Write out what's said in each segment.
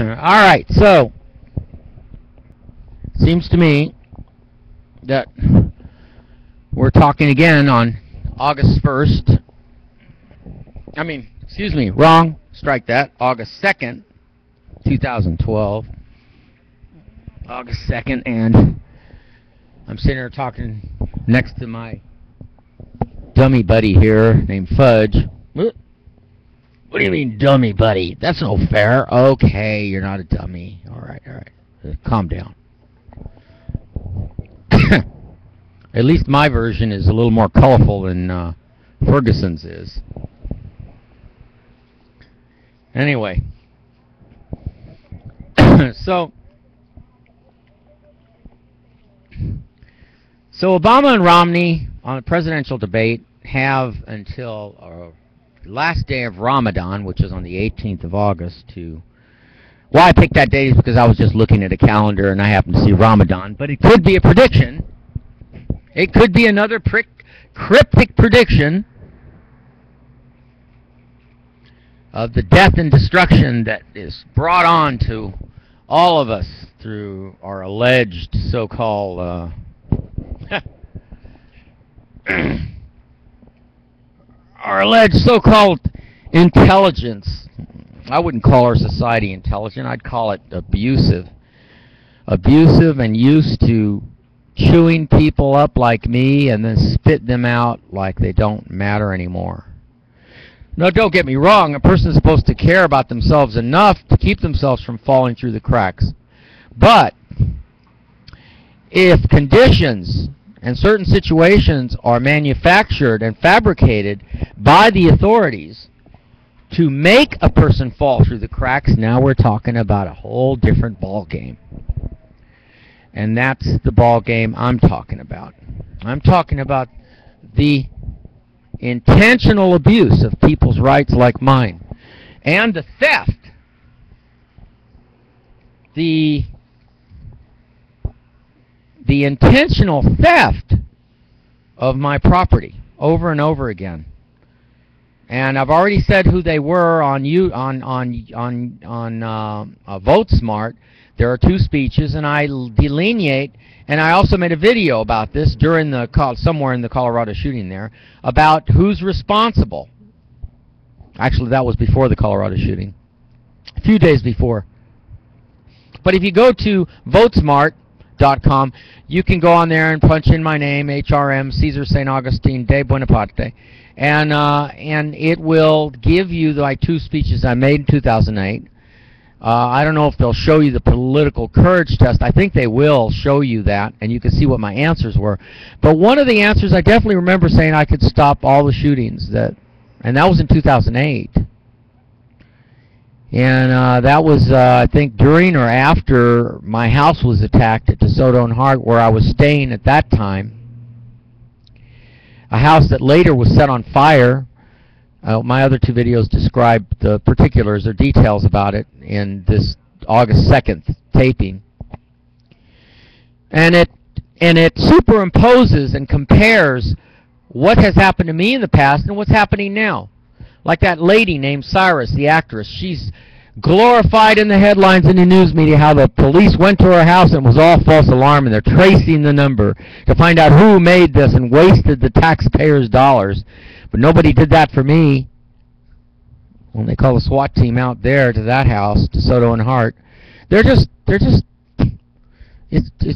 right, so seems to me that we're talking again on August 1st. Excuse me, wrong. Strike that. August 2nd, 2012. August 2nd, and I'm sitting here talking next to my dummy buddy here named Fudge. What do you mean, dummy buddy? That's no fair. Okay, you're not a dummy. All right. Calm down. At least my version is a little more colorful than Ferguson's is. Anyway. So Obama and Romney on the presidential debate have until last day of Ramadan, which is on the 18th of August, to... Why I picked that date is because I was just looking at a calendar and I happened to see Ramadan, but it could be a prediction. It could be another cryptic prediction of the death and destruction that is brought on to all of us through our alleged so-called intelligence. I wouldn't call our society intelligent. I'd call it abusive. Abusive and used to chewing people up like me and then spit them out like they don't matter anymore. Now, don't get me wrong. A person is supposed to care about themselves enough to keep themselves from falling through the cracks. But if conditions and certain situations are manufactured and fabricated by the authorities to make a person fall through the cracks, now we're talking about a whole different ball game. And that's the ball game I'm talking about. I'm talking about the intentional abuse of people's rights like mine, and the theft, the intentional theft of my property over and over again. And I've already said who they were on VoteSmart. There are 2 speeches, and I delineate. And I also made a video about this during the somewhere in the Colorado shooting there about who's responsible. Actually, that was before the Colorado shooting, a few days before. But if you go to votesmart.com, you can go on there and punch in my name, HRM, Caesar St. Augustine de Buonaparte, and it will give you the 2 speeches I made in 2008. I don't know if they'll show you the political courage test. I think they will show you that, and you can see what my answers were. But one of the answers, I definitely remember saying I could stop all the shootings, and that was in 2008. And that was, I think, during or after my house was attacked at DeSoto and Hart, where I was staying at that time. A house that later was set on fire. My other 2 videos describe the particulars or details about it in this August 2nd taping. And it superimposes and compares what has happened to me in the past and what's happening now. Like that lady named Cyrus, the actress. She's glorified in the headlines in the news media how the police went to her house and it was all false alarm, and they're tracing the number to find out who made this and wasted the taxpayers' dollars. But nobody did that for me. When they call the SWAT team out there to that house, DeSoto and Hart, it's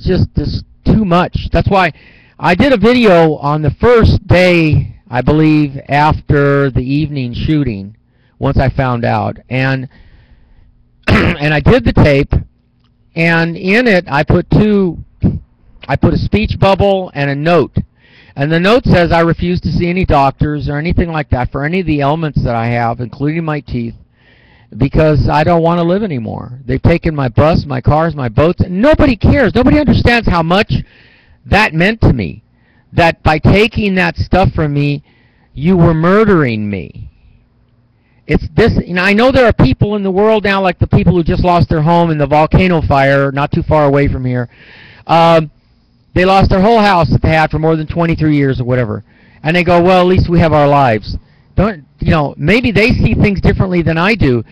just too much. That's why I did a video on the first day, I believe, after the evening shooting, once I found out, and I did the tape, and in it I put a speech bubble and a note. And the note says I refuse to see any doctors or anything like that for any of the ailments that I have, including my teeth, because I don't want to live anymore. They've taken my bus, my cars, my boats, and nobody cares. Nobody understands how much that meant to me, that by taking that stuff from me, you were murdering me. It's this, I know there are people in the world now, like the people who just lost their home in the volcano fire not too far away from here. They lost their whole house that they had for more than 23 years or whatever. And they go, well, at least we have our lives. Maybe they see things differently than I do.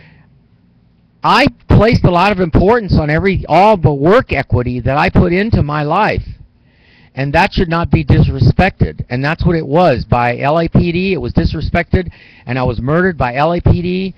I placed a lot of importance on all the work equity that I put into my life. And that should not be disrespected. And that's what it was by LAPD. It was disrespected, and I was murdered by LAPD,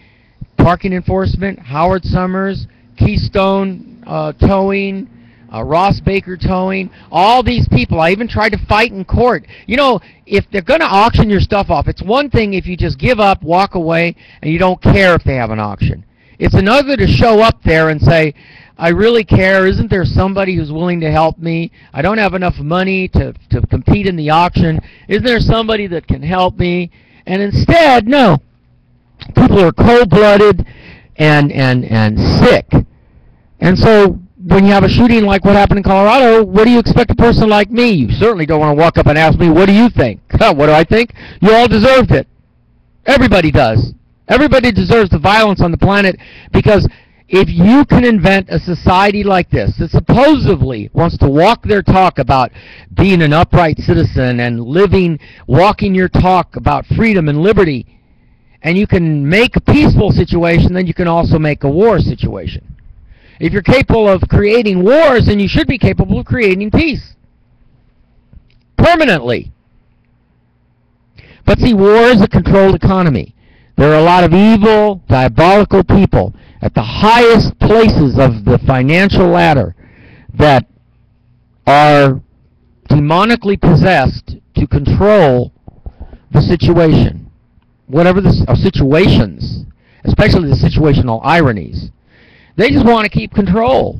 parking enforcement, Howard Summers, Keystone Towing, Ross Baker Towing, all these people. I even tried to fight in court. You know, if they're going to auction your stuff off, it's one thing if you just give up, walk away, and you don't care if they have an auction. It's another to show up there and say, I really care. Isn't there somebody who's willing to help me? I don't have enough money to compete in the auction. Isn't there somebody that can help me? And instead, no. People are cold-blooded and sick. And so when you have a shooting like what happened in Colorado, what do you expect a person like me? You certainly don't want to walk up and ask me, what do you think? What do I think? You all deserved it. Everybody does. Everybody deserves the violence on the planet, because if you can invent a society like this that supposedly wants to walk their talk about being an upright citizen and walking your talk about freedom and liberty, and you can make a peaceful situation, then you can also make a war situation. If you're capable of creating wars, then you should be capable of creating peace. Permanently. But see, war is a controlled economy. There are a lot of evil, diabolical people at the highest places of the financial ladder that are demonically possessed to control the situation. Whatever the situations, especially the situational ironies. They just want to keep control.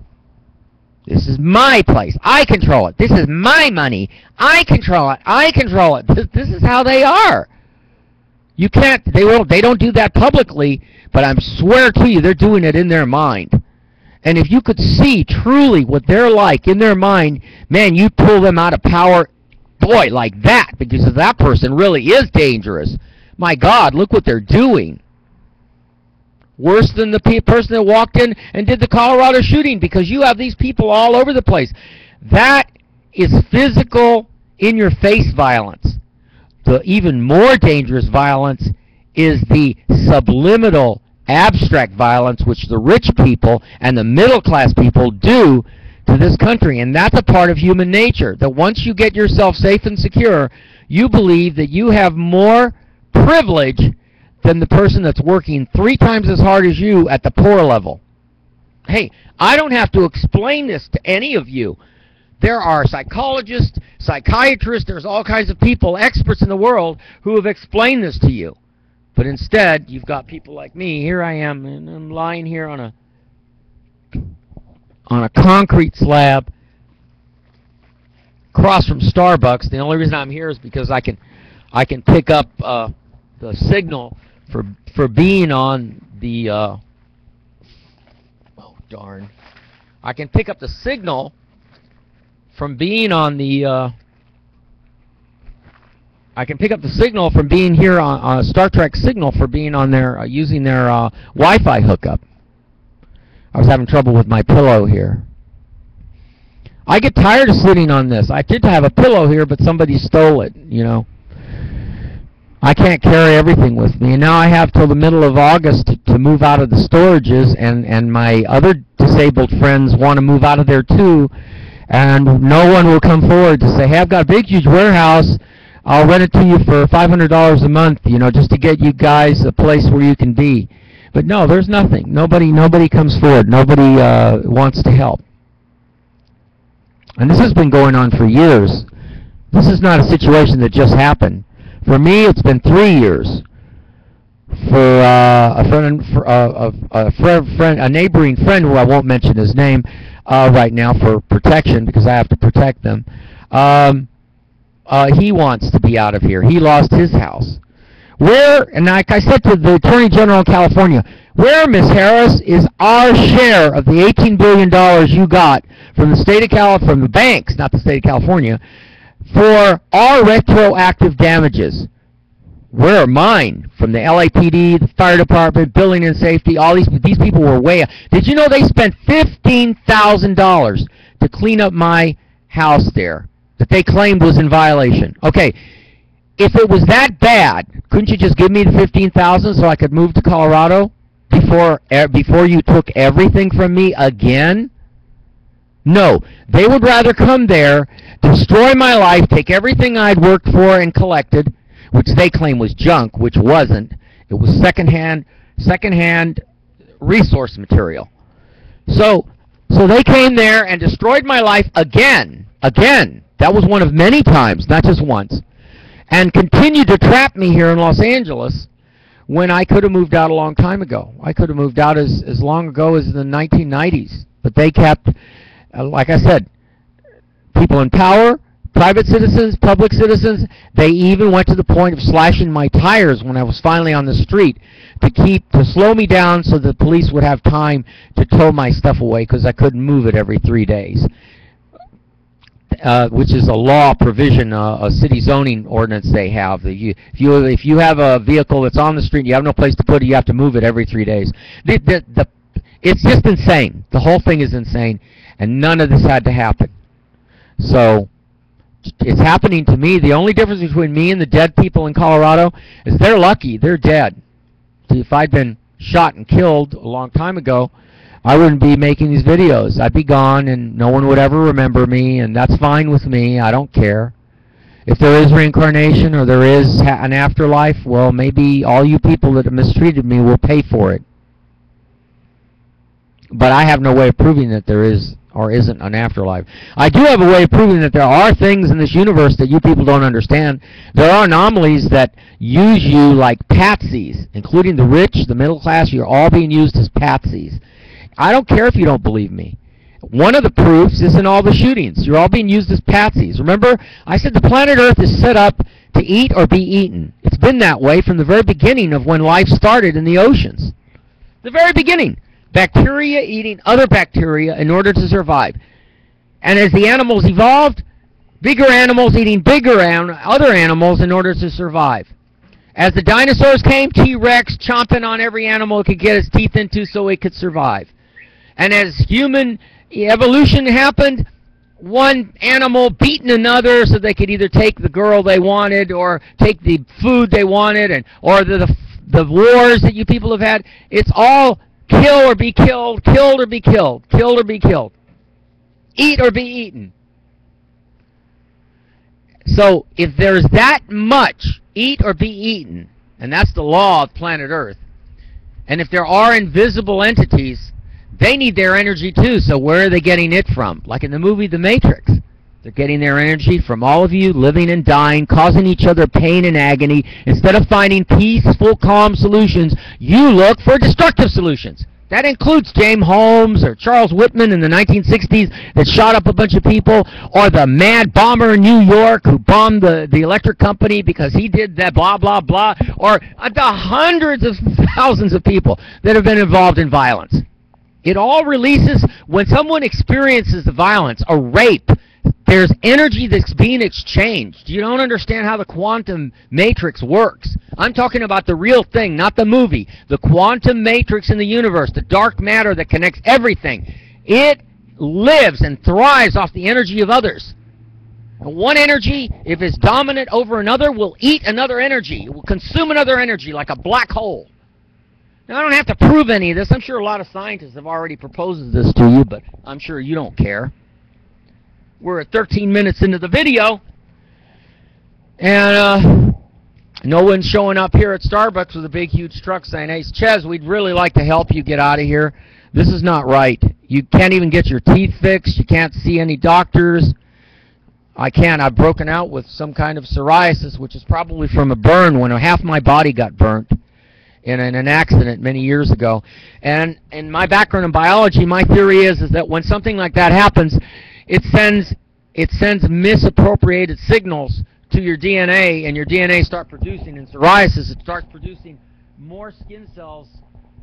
This is my place. I control it. This is my money. I control it. I control it. This is how they are. You can't, they don't do that publicly, but I swear to you, they're doing it in their mind. And if you could see truly what they're like in their mind, man, you'd pull them out of power, boy, like that, because that person really is dangerous. My God, look what they're doing. Worse than the person that walked in and did the Colorado shooting, because you have these people all over the place. That is physical, in-your-face violence. The even more dangerous violence is the subliminal, abstract violence which the rich people and the middle-class people do to this country. And that's a part of human nature, that once you get yourself safe and secure, you believe that you have more privilege than the person that's working 3 times as hard as you at the poor level. Hey, I don't have to explain this to any of you. There are psychologists, psychiatrists, there's all kinds of people, experts in the world, who have explained this to you. But instead, you've got people like me. Here I am, and I'm lying here on a concrete slab across from Starbucks. The only reason I'm here is because I can pick up the signal for being on the oh darn, I can pick up the signal from being on the I can pick up the signal from being here on Star Trek signal for being on their using their Wi-Fi hookup. I was having trouble with my pillow here. I get tired of sitting on this. I did have a pillow here, but somebody stole it, you know. I can't carry everything with me, and now I have till the middle of August to move out of the storages, and my other disabled friends want to move out of there too, and no one will come forward to say, hey, I've got a big, huge warehouse, I'll rent it to you for $500 a month, you know, just to get you guys a place where you can be. But no, there's nothing. Nobody comes forward. Nobody wants to help. And this has been going on for years. This is not a situation that just happened. For me, it's been 3 years. For a neighboring friend who I won't mention his name right now for protection, because I have to protect them. He wants to be out of here. He lost his house. Where, and like I said to the Attorney General of California, where, Ms. Harris, is our share of the $18 billion you got from the state of California, from the banks, not the state of California, for our retroactive damages? Where are mine? From the LAPD, the fire department, building and safety, all these people were way. Did you know they spent $15,000 to clean up my house there that they claimed was in violation? Okay, if it was that bad, couldn't you just give me the $15,000 so I could move to Colorado before before you took everything from me again? No, they would rather come there, destroy my life, take everything I'd worked for and collected, which they claim was junk, which wasn't. It was secondhand resource material. So they came there and destroyed my life again. Again. That was one of many times, not just once. And continued to trap me here in Los Angeles when I could have moved out a long time ago. I could have moved out as long ago as the 1990s. But they kept, like I said, people in power, private citizens, public citizens. They even went to the point of slashing my tires when I was finally on the street to slow me down so the police would have time to tow my stuff away because I couldn't move it every 3 days. Which is a law provision, a city zoning ordinance they have. If you have a vehicle that's on the street and you have no place to put it, you have to move it every 3 days. It's just insane. The whole thing is insane, and none of this had to happen. So it's happening to me. The only difference between me and the dead people in Colorado is they're lucky. They're dead. See, if I'd been shot and killed a long time ago, I wouldn't be making these videos. I'd be gone, and no one would ever remember me, and that's fine with me. I don't care. If there is reincarnation or there is an afterlife, well, maybe all you people that have mistreated me will pay for it. But I have no way of proving that there is or isn't an afterlife. I do have a way of proving that there are things in this universe that you people don't understand. There are anomalies that use you like patsies, including the rich, the middle class. You're all being used as patsies. I don't care if you don't believe me. One of the proofs is in all the shootings. You're all being used as patsies. Remember, I said the planet Earth is set up to eat or be eaten. It's been that way from the very beginning of when life started in the oceans. The very beginning. Bacteria eating other bacteria in order to survive. And as the animals evolved, bigger animals eating bigger other animals in order to survive. As the dinosaurs came, T-Rex chomping on every animal it could get its teeth into so it could survive. And as human evolution happened, one animal beating another so they could either take the girl they wanted or take the food they wanted, or the wars that you people have had. It's all kill or be killed, killed or be killed, killed or be killed, eat or be eaten. So if there's that much eat or be eaten, and that's the law of planet Earth, and if there are invisible entities, they need their energy too, so where are they getting it from? Like in the movie The Matrix. They're getting their energy from all of you living and dying, causing each other pain and agony. Instead of finding peaceful, calm solutions, you look for destructive solutions. That includes James Holmes or Charles Whitman in the 1960s that shot up a bunch of people, or the mad bomber in New York who bombed the electric company because he did that blah, blah, blah, or the hundreds of thousands of people that have been involved in violence. It all releases when someone experiences the violence, a rape. There's energy that's being exchanged. You don't understand how the quantum matrix works. I'm talking about the real thing, not the movie. The quantum matrix in the universe, the dark matter that connects everything. It lives and thrives off the energy of others. And one energy, if it's dominant over another, will eat another energy. It will consume another energy like a black hole. Now, I don't have to prove any of this. I'm sure a lot of scientists have already proposed this to you, but I'm sure you don't care. We're at 13 minutes into the video, and no one's showing up here at Starbucks with a big, huge truck saying, "Hey, Ches, we'd really like to help you get out of here. This is not right. You can't even get your teeth fixed. You can't see any doctors." I can't. I've broken out with some kind of psoriasis, which is probably from a burn when half my body got burnt in an accident many years ago. And in my background in biology, my theory is that when something like that happens, it sends misappropriated signals to your DNA, and your DNA start producing, in psoriasis, it starts producing more skin cells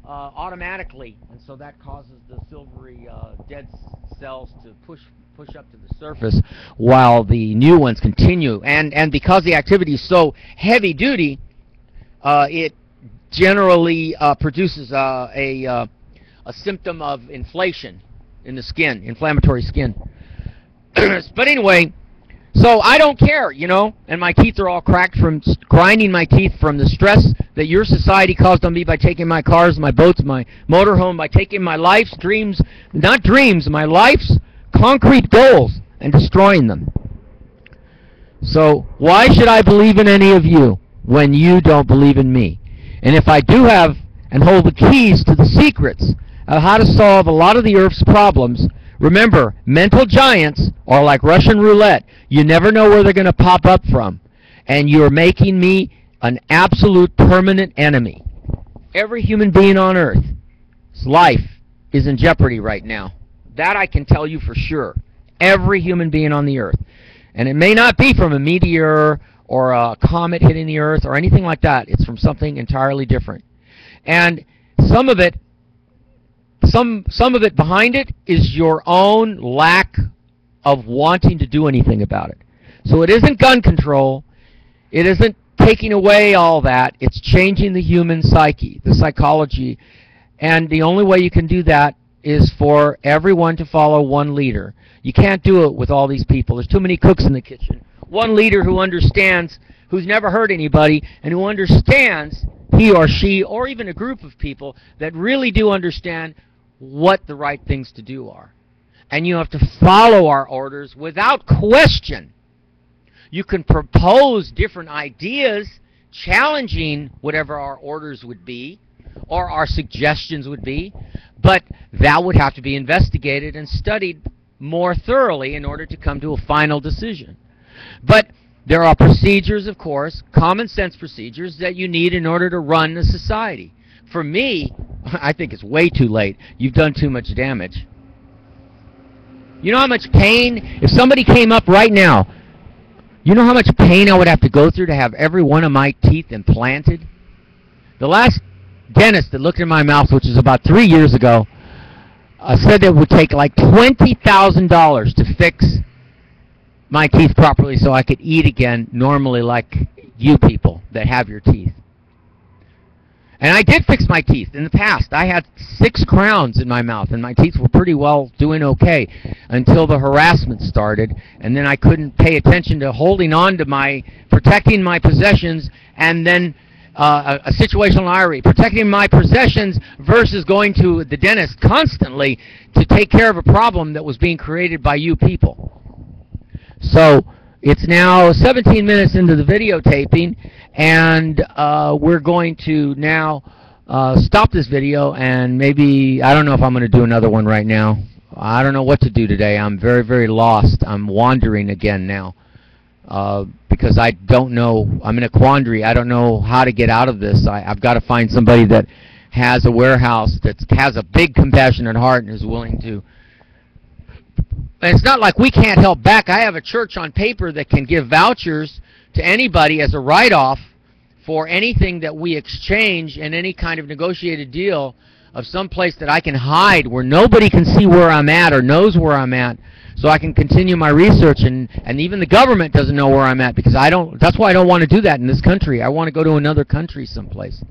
automatically, and so that causes the silvery dead cells to push up to the surface while the new ones continue. And because the activity is so heavy duty, it generally produces a symptom of inflation in the skin, inflammatory skin. But anyway, So I don't care, you know, and my teeth are all cracked from grinding my teeth from the stress that your society caused on me by taking my cars, my boats, my motorhome, by taking my life's dreams, not dreams, my life's concrete goals and destroying them. So why should I believe in any of you when you don't believe in me? And if I do have and hold the keys to the secrets of how to solve a lot of the Earth's problems, remember, mental giants are like Russian roulette. You never know where they're going to pop up from. And you're making me an absolute permanent enemy. Every human being on Earth's life is in jeopardy right now. That I can tell you for sure. Every human being on the Earth. And it may not be from a meteor or a comet hitting the Earth or anything like that. It's from something entirely different. And some of it behind it is your own lack of wanting to do anything about it. So it isn't gun control. It isn't taking away all that. It's changing the human psyche, the psychology. And the only way you can do that is for everyone to follow one leader. You can't do it with all these people. There's too many cooks in the kitchen. One leader who understands, who's never hurt anybody, and who understands, he or she, or even a group of people that really do understand what the right things to do are. And you have to follow our orders without question. You can propose different ideas challenging whatever our orders would be or our suggestions would be, but that would have to be investigated and studied more thoroughly in order to come to a final decision. But there are procedures, of course, common sense procedures that you need in order to run a society. For me, I think it's way too late. You've done too much damage. You know how much pain, if somebody came up right now, you know how much pain I would have to go through to have every one of my teeth implanted? The last dentist that looked in my mouth, which was about 3 years ago, said it would take like $20,000 to fix my teeth properly so I could eat again normally like you people that have your teeth. And I did fix my teeth in the past. I had 6 crowns in my mouth, and my teeth were pretty well doing okay until the harassment started, and then I couldn't pay attention to holding on to protecting my possessions, and then a situational irony, protecting my possessions versus going to the dentist constantly to take care of a problem that was being created by you people. So it's now 17 minutes into the videotaping, and we're going to now stop this video, and maybe, I don't know if I'm going to do another one right now. I don't know what to do today. I'm very, very lost. I'm wandering again now because I don't know. I'm in a quandary. I don't know how to get out of this. I've got to find somebody that has a warehouse, that has a big compassionate heart and is willing to. And it's not like we can't help back. I have a church on paper that can give vouchers to anybody as a write-off for anything that we exchange in any kind of negotiated deal of some place that I can hide where nobody can see where I'm at or knows where I'm at, so I can continue my research, and even the government doesn't know where I'm at because that's why I don't want to do that in this country. I want to go to another country someplace.